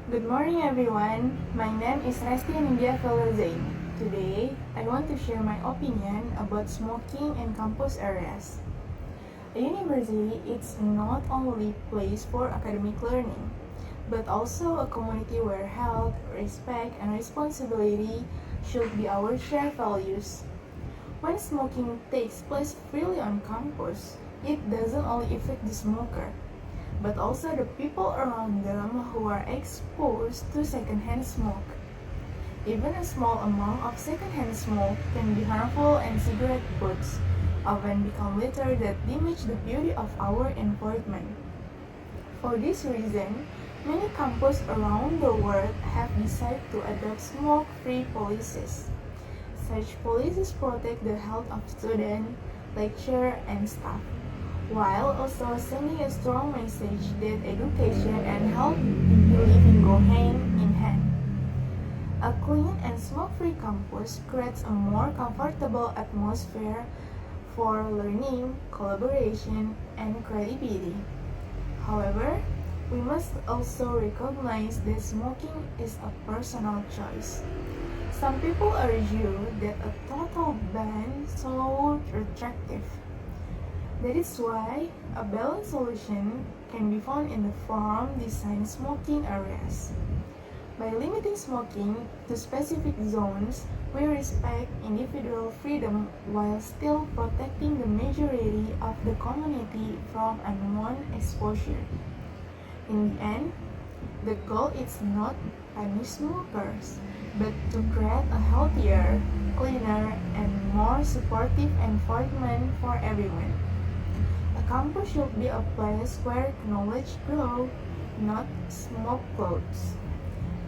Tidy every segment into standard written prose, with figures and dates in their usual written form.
Good morning, everyone. My name is Resti Nindya Felazain. Today, I want to share my opinion about smoking in campus areas. A university is not only a place for academic learning, but also a community where health, respect, and responsibility should be our shared values. When smoking takes place freely on campus, it doesn't only affect the smoker, but also the people around them who are exposed to secondhand smoke. Even a small amount of secondhand smoke can be harmful, and cigarette butts often become litter that damage the beauty of our environment. For this reason, many campuses around the world have decided to adopt smoke-free policies. Such policies protect the health of students, lecturers, and staff, while also sending a strong message that education and healthy living go hand in hand. A clean and smoke-free campus creates a more comfortable atmosphere for learning, collaboration, and creativity. However, we must also recognize that smoking is a personal choice. Some people argue that a total ban is so restrictive. That is why a balanced solution can be found in the form designed smoking areas. By limiting smoking to specific zones, we respect individual freedom while still protecting the majority of the community from unwanted exposure. In the end, the goal is not punish smokers, but to create a healthier, cleaner, and more supportive environment for everyone. A campus should be a place where knowledge grows, not smoke clouds.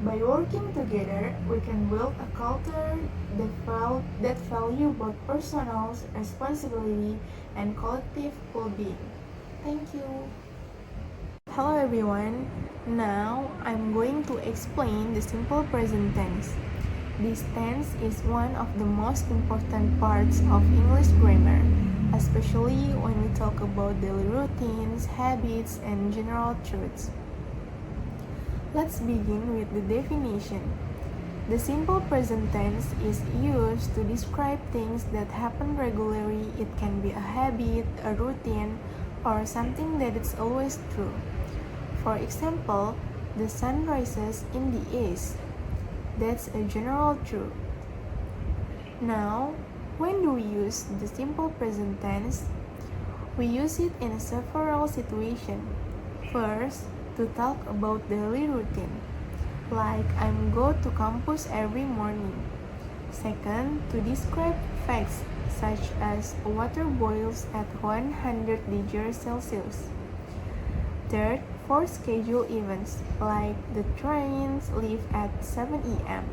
By working together, we can build a culture that value both personal responsibility and collective well-being. Thank you. Hello everyone. Now I'm going to explain the simple present tense. This tense is one of the most important parts of English grammar, especially when we talk about daily routines, habits, and general truths. Let's begin with the definition. The simple present tense is used to describe things that happen regularly. It can be a habit, a routine, or something that is always true. For example, the sun rises in the east. That's a general truth. Now, when do we use the simple present tense? We use it in several situations. First, to talk about daily routine, like I'm go to campus every morning. Second, to describe facts such as water boils at 100 degrees Celsius. Third, for schedule events like the trains leave at 7 a.m.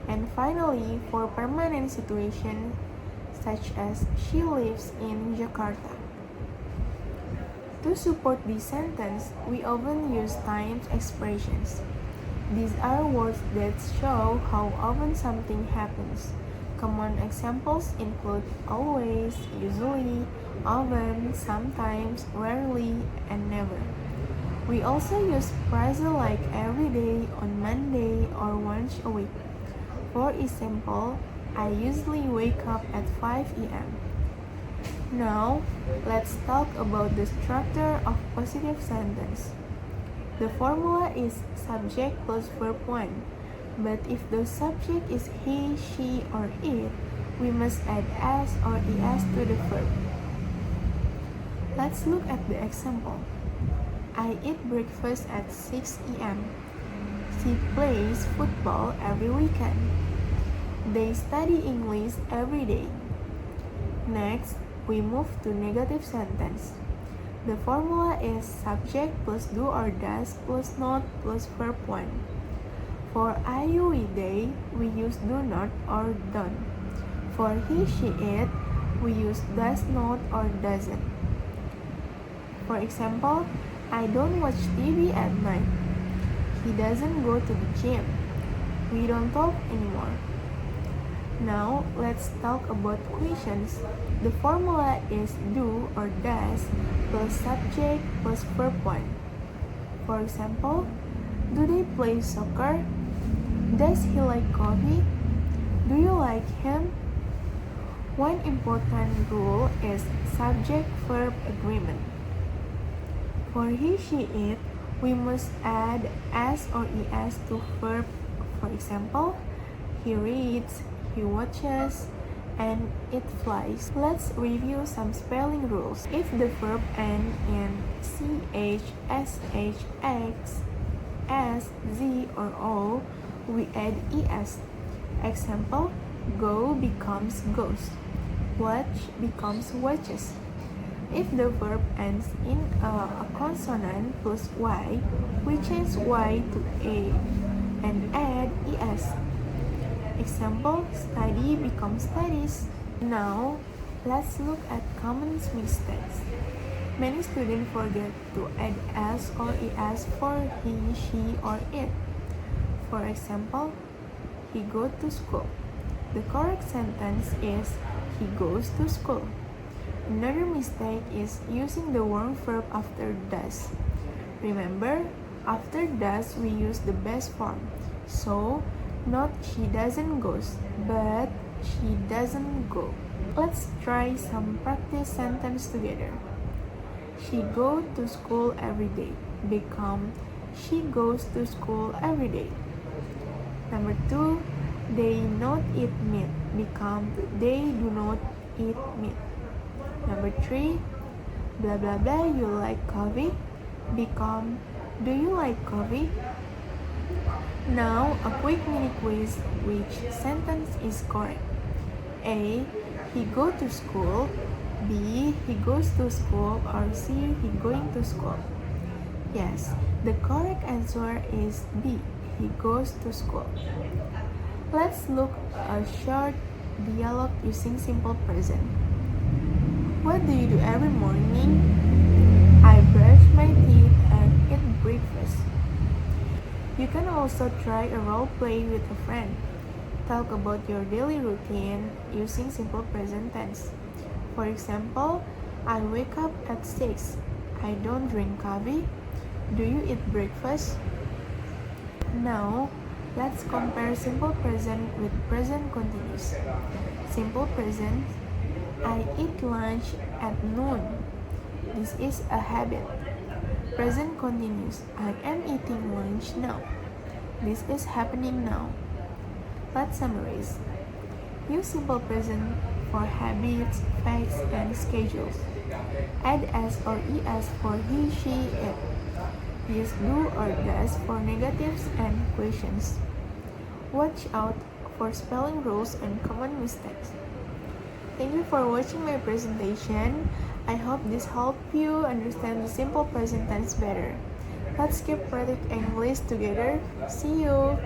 And finally, for permanent situations such as she lives in Jakarta. To support this sentence, we often use timed expressions. These are words that show how often something happens. Common examples include always, usually, often, sometimes, rarely, and never. We also use phrases like every day, on Monday, or once a week. For example, I usually wake up at 5 a.m. Now, let's talk about the structure of positive sentence. The formula is subject plus verb 1, but if the subject is he, she, or it, we must add s or es to the verb. Let's look at the example. I eat breakfast at 6 a.m. She plays football every weekend. They study English every day. Next, we move to negative sentence. The formula is subject plus do or does plus not plus verb 1. For I, you, we, they, we use do not or don't. For he, she, it, we use does not or doesn't. For example, I don't watch TV at night. He doesn't go to the gym. We don't talk anymore. Now, let's talk about questions. The formula is do or does plus subject plus verb 1. For example, Do they play soccer? Does he like coffee? Do you like him? One important rule is subject-verb agreement. For he, she, it, we must add s or es to verb. For example, he reads, he watches, and it flies. Let's review some spelling rules. If the verb ends in ch, sh, x, s, z, or o, we add es. Example, go becomes goes. Watch becomes watches. If the verb ends in a consonant plus y, we change y to a and add es. Example, study becomes studies. Now, let's look at common mistakes. Many students forget to add s or es for he, she, or it. For example, he goes to school. The correct sentence is he goes to school. Another mistake is using the wrong verb after does. Remember, after does we use the best form. So, not she doesn't goes, but she doesn't go. Let's try some practice sentence together. She goes to school every day. Become she goes to school every day. Number 2, they not eat meat. Become they do not eat meat. Number 3, blah blah blah, you like coffee? Become do you like coffee? Now, a quick mini quiz. Which sentence is correct? A, he go to school. B, he goes to school. Or C, he going to school. Yes, the correct answer is B, he goes to school. Let's look at a short dialogue using simple present. What do you do every morning? I brush my teeth and eat breakfast. You can also try a role play with a friend. Talk about your daily routine using simple present tense. For example, I wake up at 6. I don't drink coffee. Do you eat breakfast? Now, let's compare simple present with present continuous. Simple present, I eat lunch at noon. This is a habit. Present continuous, I am eating lunch now. This is happening now. Let's summarize. Use simple present for habits, facts, and schedules. Add s or es for he, she, it. Use do or does for negatives and questions. Watch out for spelling rules and common mistakes. Thank you for watching my presentation. I hope this helped you understand the simple present tense better. Let's keep practicing English together. See you!